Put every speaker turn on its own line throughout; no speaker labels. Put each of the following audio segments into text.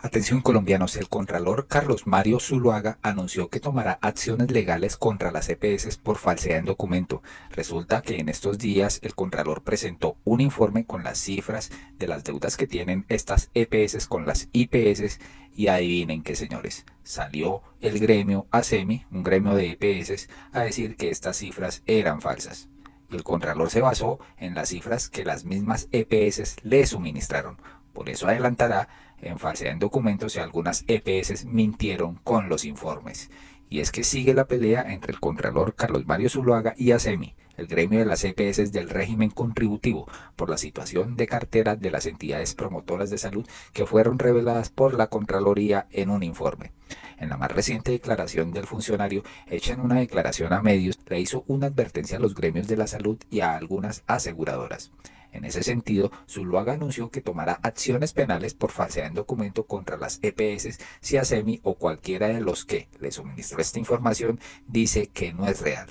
Atención colombianos, el contralor Carlos Mario Zuluaga anunció que tomará acciones legales contra las EPS por falsedad en documento. Resulta que en estos días el contralor presentó un informe con las cifras de las deudas que tienen estas EPS con las IPS y adivinen qué, señores, salió el gremio ASEMI, un gremio de EPS, a decir que estas cifras eran falsas. Y el contralor se basó en las cifras que las mismas EPS le suministraron. Por eso adelantará en falsedad en documentos si algunas EPS mintieron con los informes. Y es que sigue la pelea entre el contralor Carlos Mario Zuluaga y ASEMI, el gremio de las EPS del régimen contributivo, por la situación de cartera de las entidades promotoras de salud que fueron reveladas por la Contraloría en un informe. En la más reciente declaración del funcionario, hecha en una declaración a medios, le hizo una advertencia a los gremios de la salud y a algunas aseguradoras. En ese sentido, Zuluaga anunció que tomará acciones penales por falsedad en documento contra las EPS si ASEMI o cualquiera de los que le suministró esta información dice que no es real.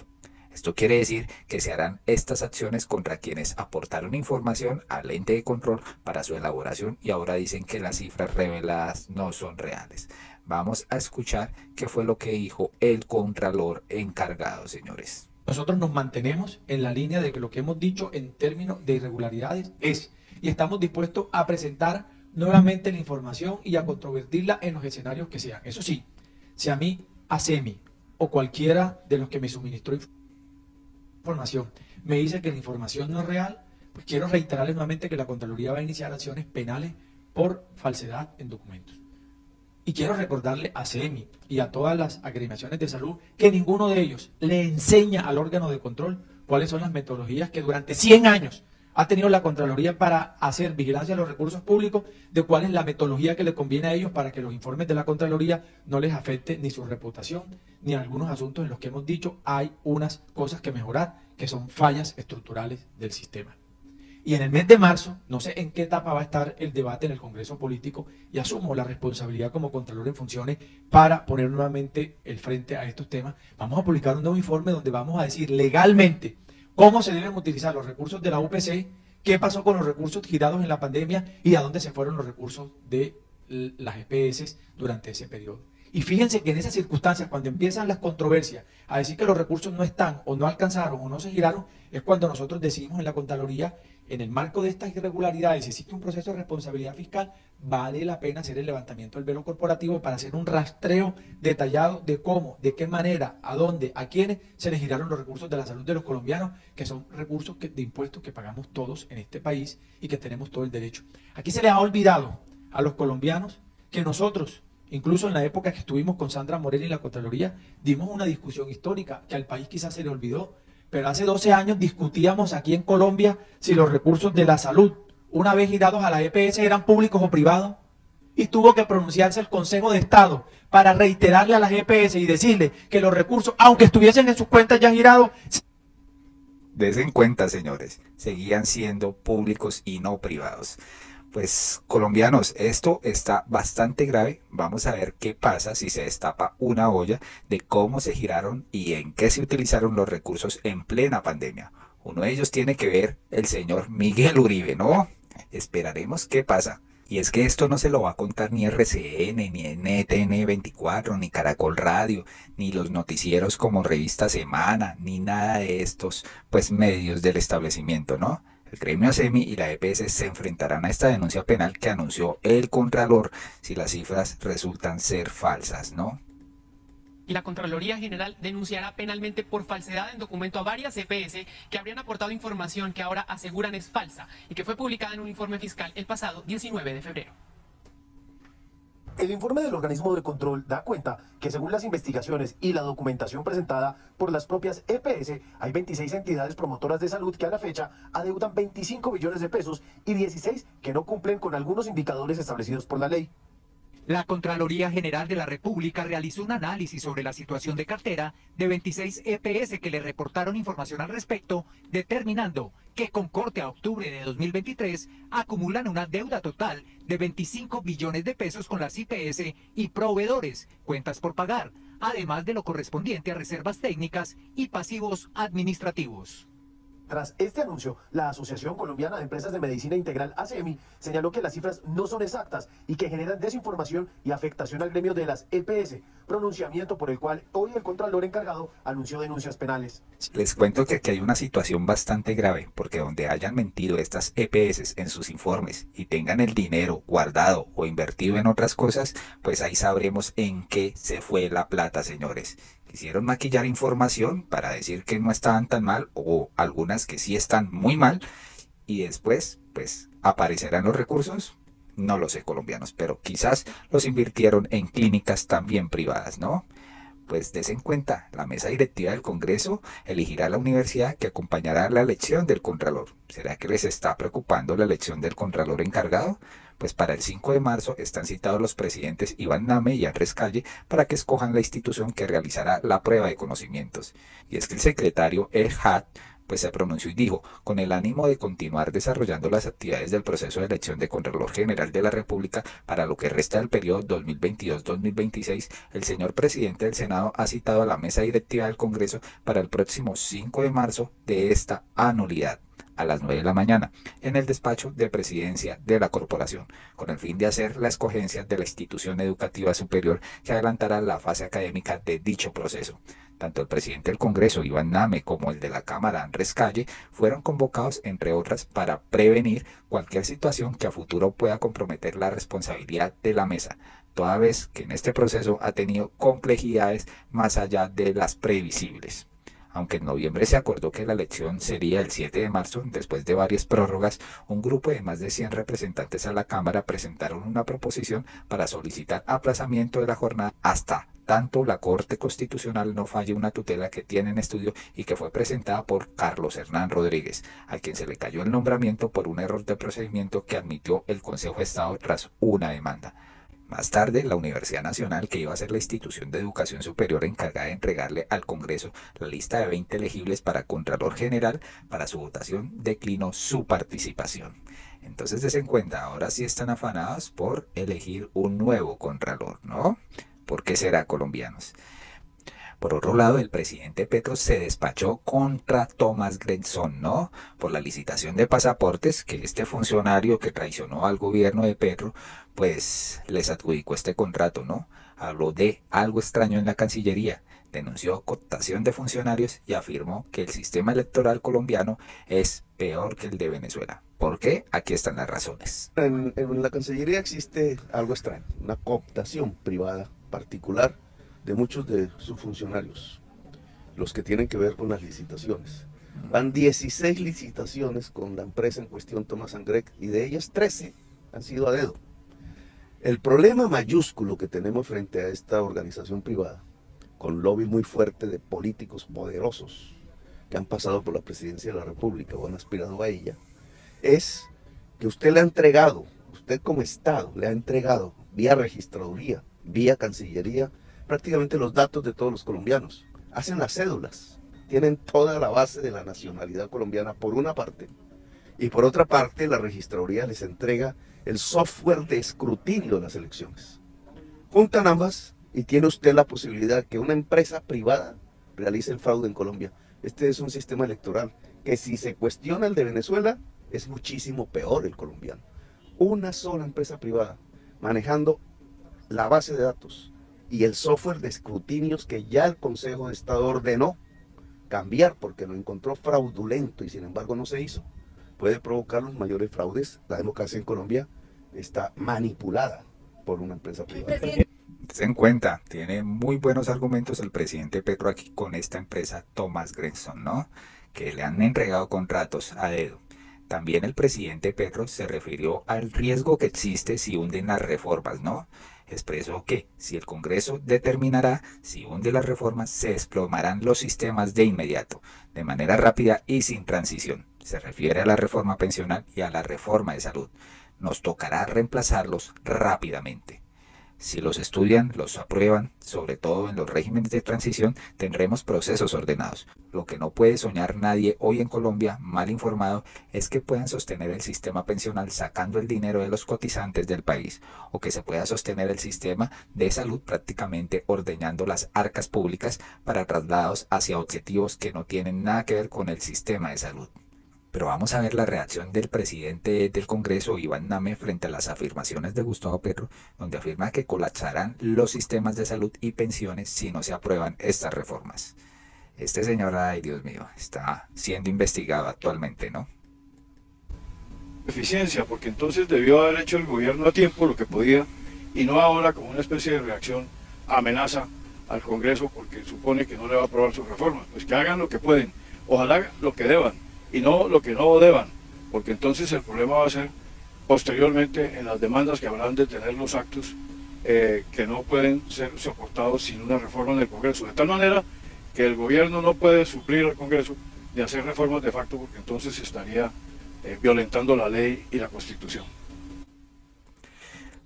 Esto quiere decir que se harán estas acciones contra quienes aportaron información al ente de control para su elaboración y ahora dicen que las cifras reveladas no son reales. Vamos a escuchar qué fue lo que dijo el contralor encargado, señores.
Nosotros nos mantenemos en la línea de que lo que hemos dicho en términos de irregularidades es, y estamos dispuestos a presentar nuevamente la información y a controvertirla en los escenarios que sean. Eso sí, si a mí, ASEMI o cualquiera de los que me suministró información me dice que la información no es real, pues quiero reiterarles nuevamente que la Contraloría va a iniciar acciones penales por falsedad en documentos. Y quiero recordarle a CEMI y a todas las agremiaciones de salud que ninguno de ellos le enseña al órgano de control cuáles son las metodologías que durante 100 años ha tenido la Contraloría para hacer vigilancia de los recursos públicos, de cuál es la metodología que le conviene a ellos para que los informes de la Contraloría no les afecte ni su reputación, ni algunos asuntos en los que hemos dicho hay unas cosas que mejorar, que son fallas estructurales del sistema. Y en el mes de marzo, no sé en qué etapa va a estar el debate en el Congreso Político y asumo la responsabilidad como Contralor en funciones para poner nuevamente el frente a estos temas. Vamos a publicar un nuevo informe donde vamos a decir legalmente cómo se deben utilizar los recursos de la UPC, qué pasó con los recursos girados en la pandemia y a dónde se fueron los recursos de las EPS durante ese periodo. Y fíjense que en esas circunstancias, cuando empiezan las controversias a decir que los recursos no están o no alcanzaron o no se giraron, es cuando nosotros decidimos en la Contraloría, en el marco de estas irregularidades, si existe un proceso de responsabilidad fiscal, vale la pena hacer el levantamiento del velo corporativo para hacer un rastreo detallado de cómo, de qué manera, a dónde, a quiénes se les giraron los recursos de la salud de los colombianos, que son recursos de impuestos que pagamos todos en este país y que tenemos todo el derecho. Aquí se les ha olvidado a los colombianos que nosotros, incluso en la época que estuvimos con Sandra Morel y la Contraloría, dimos una discusión histórica que al país quizás se le olvidó, pero hace 12 años discutíamos aquí en Colombia si los recursos de la salud, una vez girados a la EPS, eran públicos o privados, y tuvo que pronunciarse el Consejo de Estado para reiterarle a las EPS y decirle que los recursos, aunque estuviesen en sus cuentas ya girados,
Desen cuenta, señores, seguían siendo públicos y no privados. Pues colombianos, esto está bastante grave. Vamos a ver qué pasa si se destapa una olla de cómo se giraron y en qué se utilizaron los recursos en plena pandemia. Uno de ellos tiene que ver el señor Miguel Uribe, ¿no? Esperaremos qué pasa. Y es que esto no se lo va a contar ni RCN, ni NTN 24, ni Caracol Radio, ni los noticieros como Revista Semana, ni nada de estos pues medios del establecimiento, ¿no? El gremio ASEMI y la EPS se enfrentarán a esta denuncia penal que anunció el Contralor si las cifras resultan ser falsas, ¿no?
Y la Contraloría General denunciará penalmente por falsedad en documento a varias EPS que habrían aportado información que ahora aseguran es falsa y que fue publicada en un informe fiscal el pasado 19 de febrero.
El informe del organismo de control da cuenta que según las investigaciones y la documentación presentada por las propias EPS, hay 26 entidades promotoras de salud que a la fecha adeudan 25 billones de pesos y 16 que no cumplen con algunos indicadores establecidos por la ley.
La Contraloría General de la República realizó un análisis sobre la situación de cartera de 26 EPS que le reportaron información al respecto, determinando que con corte a octubre de 2023 acumulan una deuda total de 25 billones de pesos con las IPS y proveedores, cuentas por pagar, además de lo correspondiente a reservas técnicas y pasivos administrativos.
Tras este anuncio, la Asociación Colombiana de Empresas de Medicina Integral, ASEMI, señaló que las cifras no son exactas y que generan desinformación y afectación al gremio de las EPS, pronunciamiento por el cual hoy el contralor encargado anunció denuncias penales.
Les cuento que aquí hay una situación bastante grave, porque donde hayan mentido estas EPS en sus informes y tengan el dinero guardado o invertido en otras cosas, pues ahí sabremos en qué se fue la plata, señores. Quisieron maquillar información para decir que no estaban tan mal, o algunas que sí están muy mal, y después, pues, ¿aparecerán los recursos? No lo sé, colombianos, pero quizás los invirtieron en clínicas también privadas, ¿no? Pues des en cuenta, la mesa directiva del Congreso elegirá la universidad que acompañará la elección del Contralor. ¿Será que les está preocupando la elección del Contralor encargado? Pues para el 5 de marzo están citados los presidentes Iván Name y Andrés Calle para que escojan la institución que realizará la prueba de conocimientos. Y es que el secretario El Had pues se pronunció y dijo: con el ánimo de continuar desarrollando las actividades del proceso de elección de Contralor General de la República para lo que resta del periodo 2022-2026, el señor presidente del Senado ha citado a la mesa directiva del Congreso para el próximo 5 de marzo de esta anualidad, a las 9 de la mañana, en el despacho de presidencia de la corporación, con el fin de hacer la escogencia de la institución educativa superior que adelantará la fase académica de dicho proceso. Tanto el presidente del Congreso, Iván Name, como el de la Cámara, Andrés Calle, fueron convocados, entre otras, para prevenir cualquier situación que a futuro pueda comprometer la responsabilidad de la mesa, toda vez que en este proceso ha tenido complejidades más allá de las previsibles. Aunque en noviembre se acordó que la elección sería el 7 de marzo, después de varias prórrogas, un grupo de más de 100 representantes a la Cámara presentaron una proposición para solicitar aplazamiento de la jornada hasta tanto la Corte Constitucional no falle una tutela que tiene en estudio y que fue presentada por Carlos Hernán Rodríguez, a quien se le cayó el nombramiento por un error de procedimiento que admitió el Consejo de Estado tras una demanda. Más tarde, la Universidad Nacional, que iba a ser la institución de educación superior encargada de entregarle al Congreso la lista de 20 elegibles para Contralor General para su votación, declinó su participación. Entonces, des en cuenta, ahora sí están afanados por elegir un nuevo Contralor, ¿no? ¿Por qué será, colombianos? Por otro lado, el presidente Petro se despachó contra Tomás Grenzón, ¿no? Por la licitación de pasaportes que este funcionario que traicionó al gobierno de Petro, pues les adjudicó este contrato, ¿no? Habló de algo extraño en la Cancillería, denunció cooptación de funcionarios y afirmó que el sistema electoral colombiano es peor que el de Venezuela. ¿Por qué? Aquí están las razones.
En la Cancillería existe algo extraño, una cooptación privada particular de muchos de sus funcionarios, los que tienen que ver con las licitaciones. Van 16 licitaciones con la empresa en cuestión, Thomas & Gregg, y de ellas 13 han sido a dedo. El problema mayúsculo que tenemos frente a esta organización privada, con lobby muy fuerte de políticos poderosos que han pasado por la presidencia de la República o han aspirado a ella, es que usted le ha entregado, usted como Estado le ha entregado vía registraduría, vía Cancillería, prácticamente los datos de todos los colombianos. Hacen las cédulas, tienen toda la base de la nacionalidad colombiana por una parte, y por otra parte la registraduría les entrega el software de escrutinio de las elecciones. Juntan ambas y tiene usted la posibilidad que una empresa privada realice el fraude en Colombia. Este es un sistema electoral que, si se cuestiona el de Venezuela, es muchísimo peor el colombiano. Una sola empresa privada manejando la base de datos y el software de escrutinios que ya el Consejo de Estado ordenó cambiar porque lo encontró fraudulento y sin embargo no se hizo, puede provocar los mayores fraudes. La democracia en Colombia está manipulada por una empresa privada.
Ten en cuenta, tiene muy buenos argumentos el presidente Petro aquí con esta empresa Thomas Grenzón, ¿no? Que le han entregado contratos a dedo. También el presidente Petro se refirió al riesgo que existe si hunden las reformas, ¿no? Expresó que si el Congreso determinará si hunde las reformas, se desplomarán los sistemas de inmediato, de manera rápida y sin transición. Se refiere a la reforma pensional y a la reforma de salud. Nos tocará reemplazarlos rápidamente. Si los estudian, los aprueban, sobre todo en los regímenes de transición, tendremos procesos ordenados. Lo que no puede soñar nadie hoy en Colombia, mal informado, es que puedan sostener el sistema pensional sacando el dinero de los cotizantes del país, o que se pueda sostener el sistema de salud prácticamente ordeñando las arcas públicas para traslados hacia objetivos que no tienen nada que ver con el sistema de salud. Pero vamos a ver la reacción del presidente del Congreso, Iván Name, frente a las afirmaciones de Gustavo Petro, donde afirma que colapsarán los sistemas de salud y pensiones si no se aprueban estas reformas. Este señor, ay Dios mío, está siendo investigado actualmente, ¿no?
Eficiencia, porque entonces debió haber hecho el gobierno a tiempo lo que podía y no ahora como una especie de reacción, amenaza al Congreso porque supone que no le va a aprobar sus reformas. Pues que hagan lo que pueden, ojalá lo que deban y no lo que no deban, porque entonces el problema va a ser posteriormente en las demandas que habrán de tener los actos que no pueden ser soportados sin una reforma en el Congreso, de tal manera que el gobierno no puede suplir al Congreso ni hacer reformas de facto, porque entonces estaría violentando la ley y la Constitución.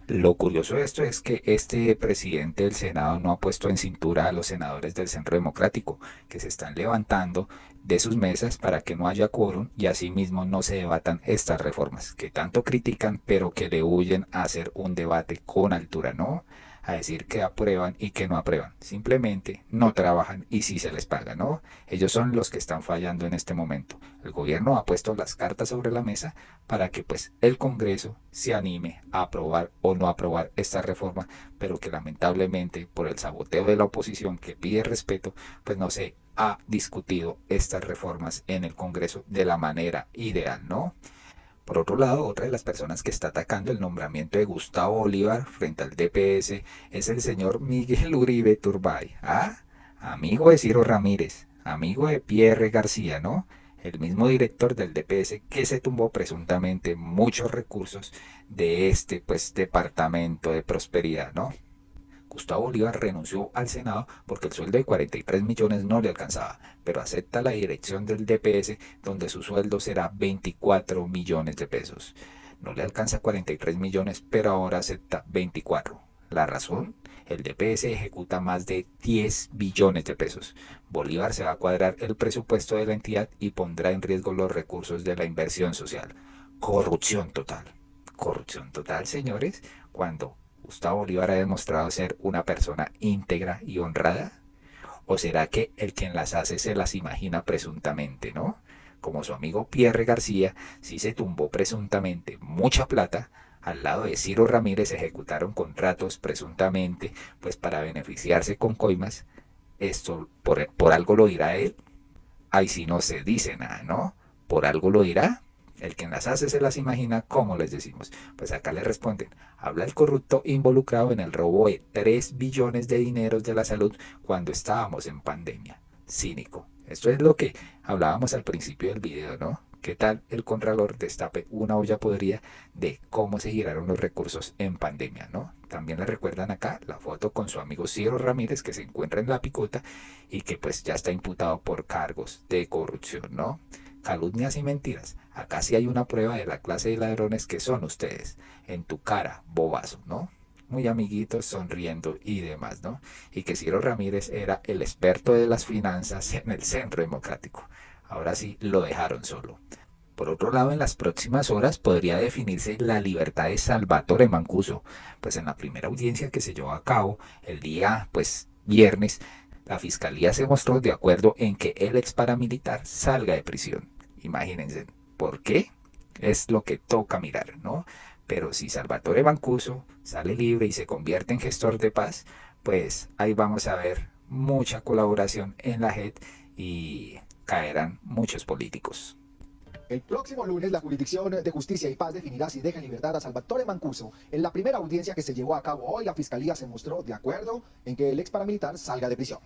Lo curioso de esto es que este presidente del Senado no ha puesto en cintura a los senadores del Centro Democrático, que se están levantando de sus mesas para que no haya quórum y asimismo no se debatan estas reformas, que tanto critican pero que le huyen a hacer un debate con altura, ¿no? A decir que aprueban y que no aprueban. Simplemente no trabajan y sí se les paga, ¿no? Ellos son los que están fallando en este momento. El gobierno ha puesto las cartas sobre la mesa para que pues el Congreso se anime a aprobar o no aprobar esta reforma, pero que lamentablemente por el saboteo de la oposición que pide respeto, pues no se ha discutido estas reformas en el Congreso de la manera ideal, ¿no? Por otro lado, otra de las personas que está atacando el nombramiento de Gustavo Bolívar frente al DPS es el señor Miguel Uribe Turbay, amigo de Ciro Ramírez, amigo de Pierre García, ¿no? El mismo director del DPS que se tumbó presuntamente muchos recursos de este pues departamento de prosperidad, ¿no? Gustavo Bolívar renunció al Senado porque el sueldo de 43 millones no le alcanzaba, pero acepta la dirección del DPS donde su sueldo será 24 millones de pesos. No le alcanza 43 millones, pero ahora acepta 24. ¿La razón? El DPS ejecuta más de 10 billones de pesos. Bolívar se va a cuadrar el presupuesto de la entidad y pondrá en riesgo los recursos de la inversión social. Corrupción total. Corrupción total, señores, cuando Gustavo Bolívar ha demostrado ser una persona íntegra y honrada. ¿O será que el quien las hace se las imagina presuntamente, no? Como su amigo Pierre García, sí se tumbó presuntamente mucha plata. Al lado de Ciro Ramírez ejecutaron contratos presuntamente pues para beneficiarse con coimas. Esto por algo lo dirá él. Ahí sí no se dice nada, ¿no? Por algo lo dirá. El que las hace se las imagina, como les decimos. Pues acá le responden, habla el corrupto involucrado en el robo de 3 billones de dineros de la salud cuando estábamos en pandemia. Cínico. Esto es lo que hablábamos al principio del video, ¿no? ¿Qué tal el Contralor destape una olla podrida de cómo se giraron los recursos en pandemia, ¿no? También le recuerdan acá la foto con su amigo Ciro Ramírez, que se encuentra en la picota y que pues ya está imputado por cargos de corrupción, ¿no? Calumnias y mentiras. Acá sí hay una prueba de la clase de ladrones que son ustedes. En tu cara, bobazo, ¿no? Muy amiguitos, sonriendo y demás, ¿no? Y que Ciro Ramírez era el experto de las finanzas en el Centro Democrático. Ahora sí lo dejaron solo. Por otro lado, en las próximas horas podría definirse la libertad de Salvatore Mancuso. Pues en la primera audiencia que se llevó a cabo el día, pues, viernes, la Fiscalía se mostró de acuerdo en que el ex paramilitar salga de prisión. Imagínense, ¿por qué? Es lo que toca mirar, ¿no? Pero si Salvatore Mancuso sale libre y se convierte en gestor de paz, pues ahí vamos a ver mucha colaboración en la JEP y caerán muchos políticos.
El próximo lunes, la Jurisdicción de Justicia y Paz definirá si deja en libertad a Salvatore Mancuso. En la primera audiencia que se llevó a cabo hoy, la Fiscalía se mostró de acuerdo en que el ex paramilitar salga de prisión.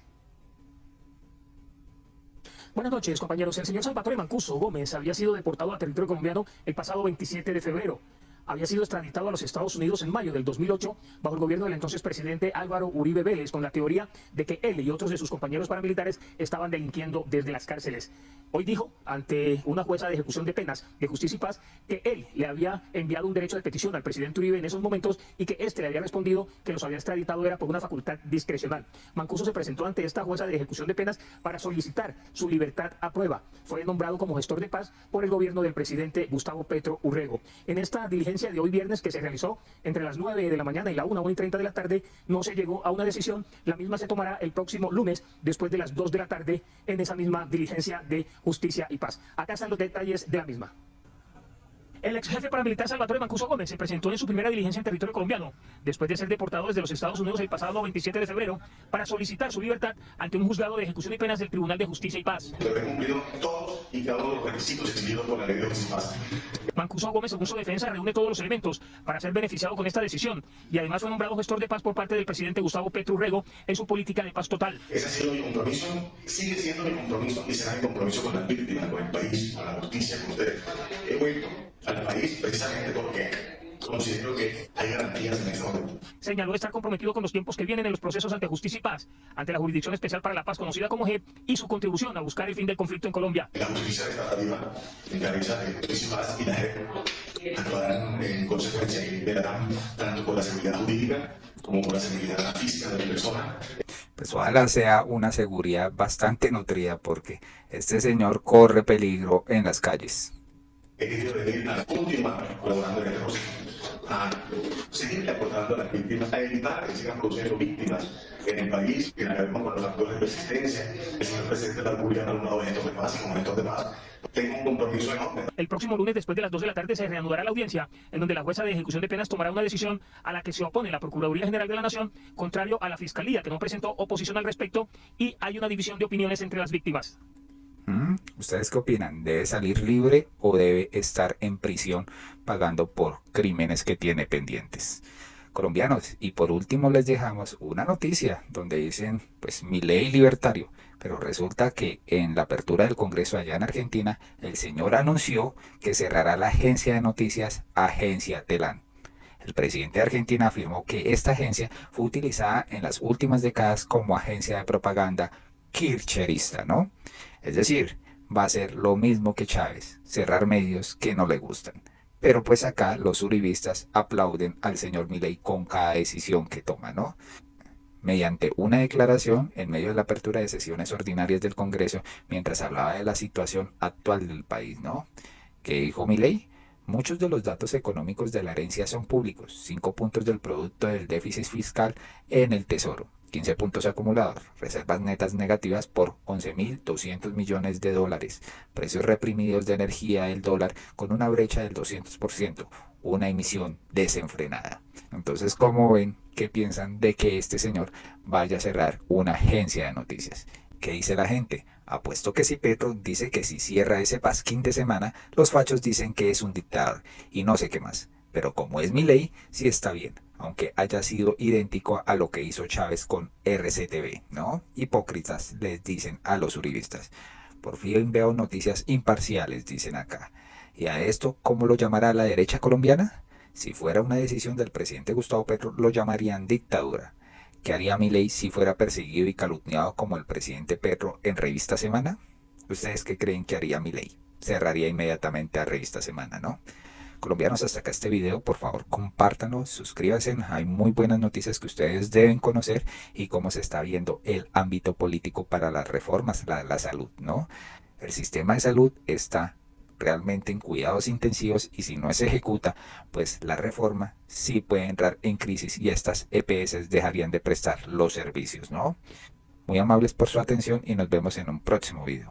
Buenas noches, compañeros. El señor Salvatore Mancuso Gómez había sido deportado a territorio colombiano el pasado 27 de febrero. Había sido extraditado a los Estados Unidos en mayo del 2008 bajo el gobierno del entonces presidente Álvaro Uribe Vélez, con la teoría de que él y otros de sus compañeros paramilitares estaban delinquiendo desde las cárceles. Hoy dijo ante una jueza de ejecución de penas de Justicia y Paz que él le había enviado un derecho de petición al presidente Uribe en esos momentos y que éste le había respondido que los había extraditado era por una facultad discrecional. Mancuso se presentó ante esta jueza de ejecución de penas para solicitar su libertad a prueba. Fue nombrado como gestor de paz por el gobierno del presidente Gustavo Petro Urrego. En esta diligencia diligencia de hoy viernes, que se realizó entre las 9 de la mañana y la 1:30 de la tarde, no se llegó a una decisión. La misma se tomará el próximo lunes, después de las 2 de la tarde, en esa misma diligencia de Justicia y Paz. Acá están los detalles de la misma. El ex jefe paramilitar Salvatore Mancuso Gómez se presentó en su primera diligencia en territorio colombiano, después de ser deportado desde los Estados Unidos el pasado 27 de febrero, para solicitar su libertad ante un juzgado de ejecución y penas del Tribunal de Justicia y Paz.
He cumplido todos y cada uno de los requisitos exigidos por la ley de justicia y paz.
Mancuso Gómez, según su defensa, reúne todos los elementos para ser beneficiado con esta decisión, y además fue nombrado gestor de paz por parte del presidente Gustavo Petro Urrego en su política de paz total.
Ese ha sido mi compromiso, sigue siendo mi compromiso y será mi compromiso con las víctimas, con el país, con la justicia, con ustedes. He vuelto al país precisamente porque considero que hay garantías en este momento.
Señaló estar comprometido con los tiempos que vienen en los procesos ante Justicia y Paz, ante la Jurisdicción Especial para la Paz, conocida como JEP, y su contribución a buscar el fin del conflicto en Colombia.
La justicia restaurativa en cabeza de Justicia y Paz y la JEP actuarán en consecuencia y velarán tanto por la seguridad jurídica como por la seguridad física de la persona.
Pues ojalá sea una seguridad bastante nutrida, porque este señor corre peligro en las calles.
He querido venir a la última colaborando en este proceso, a seguir aportando a las víctimas, a evitar que sigan produciendo víctimas en el país, que acabemos con los actores de resistencia. El señor presidente de la República ha nombrado eventos de paz y momentos de paz. Tengo un compromiso enorme.
El próximo lunes, después de las 2 de la tarde, se reanudará la audiencia, en donde la jueza de ejecución de penas tomará una decisión a la que se opone la Procuraduría General de la Nación, contrario a la Fiscalía, que no presentó oposición al respecto, y hay una división de opiniones entre las víctimas.
¿Ustedes qué opinan? ¿Debe salir libre o debe estar en prisión pagando por crímenes que tiene pendientes? Colombianos, y por último les dejamos una noticia donde dicen, pues, Milei libertario, pero resulta que en la apertura del Congreso allá en Argentina, el señor anunció que cerrará la agencia de noticias Agencia Telam. El presidente de Argentina afirmó que esta agencia fue utilizada en las últimas décadas como agencia de propaganda kirchnerista, ¿no? Es decir, va a ser lo mismo que Chávez, cerrar medios que no le gustan. Pero pues acá los uribistas aplauden al señor Milei con cada decisión que toma, ¿no? Mediante una declaración en medio de la apertura de sesiones ordinarias del Congreso, mientras hablaba de la situación actual del país, ¿no? ¿Qué dijo Milei? Muchos de los datos económicos de la herencia son públicos. 5 puntos del producto del déficit fiscal en el Tesoro. 15 puntos acumulados, reservas netas negativas por 11.200 millones de dólares, precios reprimidos de energía del dólar con una brecha del 200%, una emisión desenfrenada. Entonces, ¿cómo ven? ¿Qué piensan de que este señor vaya a cerrar una agencia de noticias? ¿Qué dice la gente? Apuesto que si Petro dice que si cierra ese pasquín de semana, los fachos dicen que es un dictador y no sé qué más. Pero como es Milei, sí está bien, aunque haya sido idéntico a lo que hizo Chávez con RCTV, ¿no? Hipócritas les dicen a los uribistas. Por fin veo noticias imparciales, dicen acá. ¿Y a esto cómo lo llamará la derecha colombiana? Si fuera una decisión del presidente Gustavo Petro, lo llamarían dictadura. ¿Qué haría Milei si fuera perseguido y calumniado como el presidente Petro en Revista Semana? ¿Ustedes qué creen que haría Milei? Cerraría inmediatamente a Revista Semana, ¿no? Colombianos, hasta acá este video, por favor compártanlo, suscríbanse, hay muy buenas noticias que ustedes deben conocer y cómo se está viendo el ámbito político para las reformas, la salud, ¿no? El sistema de salud está realmente en cuidados intensivos y si no se ejecuta, pues la reforma sí puede entrar en crisis y estas EPS dejarían de prestar los servicios, ¿no? Muy amables por su atención y nos vemos en un próximo video.